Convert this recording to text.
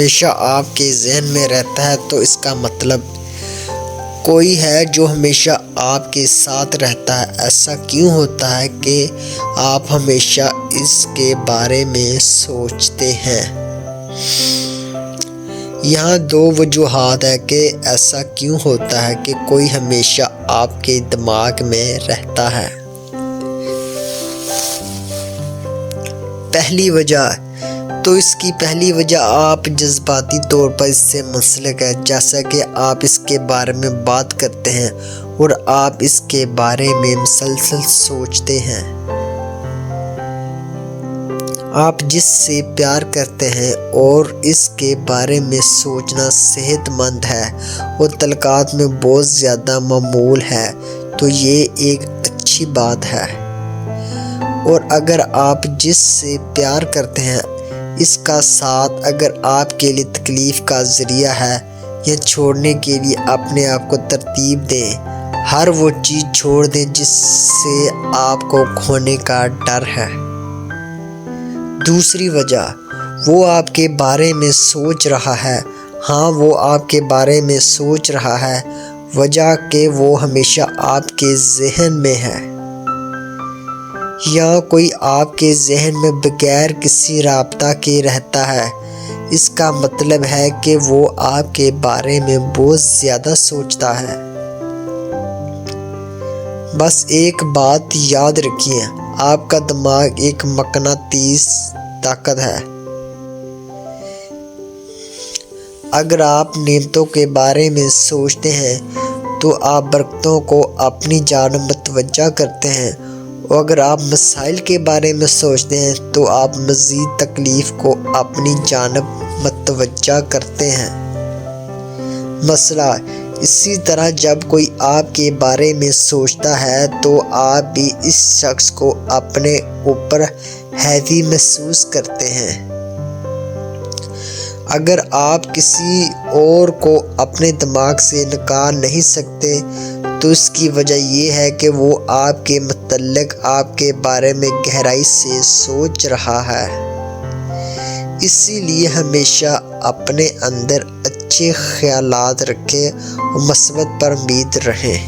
ہمیشہ آپ کے ذہن میں رہتا ہے تو اس کا مطلب کوئی ہے جو ہمیشہ آپ کے ساتھ رہتا ہے۔ ایسا کیوں ہوتا ہے کہ آپ ہمیشہ اس کے بارے میں سوچتے ہیں؟ یہاں دو وجوہات ہیں کہ ایسا کیوں ہوتا ہے کہ کوئی ہمیشہ آپ کے دماغ میں رہتا ہے۔ پہلی وجہ تو اس کی پہلی وجہ آپ جذباتی طور پر اس سے منسلک ہے، جیسا کہ آپ اس کے بارے میں بات کرتے ہیں اور آپ اس کے بارے میں مسلسل سوچتے ہیں۔ آپ جس سے پیار کرتے ہیں اور اس کے بارے میں سوچنا صحت مند ہے اور تعلقات میں بہت زیادہ معمول ہے تو یہ ایک اچھی بات ہے۔ اور اگر آپ جس سے پیار کرتے ہیں اس کا ساتھ اگر آپ کے لیے تکلیف کا ذریعہ ہے یا چھوڑنے کے لیے اپنے آپ کو ترتیب دیں، ہر وہ چیز چھوڑ دیں جس سے آپ کو کھونے کا ڈر ہے۔ دوسری وجہ وہ آپ کے بارے میں سوچ رہا ہے۔ ہاں، وہ آپ کے بارے میں سوچ رہا ہے، وجہ کہ وہ ہمیشہ آپ کے ذہن میں ہے۔ یا کوئی آپ کے ذہن میں بغیر کسی رابطہ کے رہتا ہے، اس کا مطلب ہے کہ وہ آپ کے بارے میں بہت زیادہ سوچتا ہے۔ بس ایک بات یاد رکھیے، آپ کا دماغ ایک مقناطیس طاقت ہے۔ اگر آپ نعمتوں کے بارے میں سوچتے ہیں تو آپ برکتوں کو اپنی جانب متوجہ کرتے ہیں، اور اگر آپ مسائل کے بارے میں سوچتے ہیں تو آپ مزید تکلیف کو اپنی جانب متوجہ کرتے ہیں۔ مسئلہ اسی طرح جب کوئی آپ کے بارے میں سوچتا ہے تو آپ بھی اس شخص کو اپنے اوپر ہیوی محسوس کرتے ہیں۔ اگر آپ کسی اور کو اپنے دماغ سے نکال نہیں سکتے تو اس کی وجہ یہ ہے کہ وہ آپ کے متعلق آپ کے بارے میں گہرائی سے سوچ رہا ہے۔ اسی لیے ہمیشہ اپنے اندر اچھے خیالات رکھیں اور مثبت پر امید رہیں۔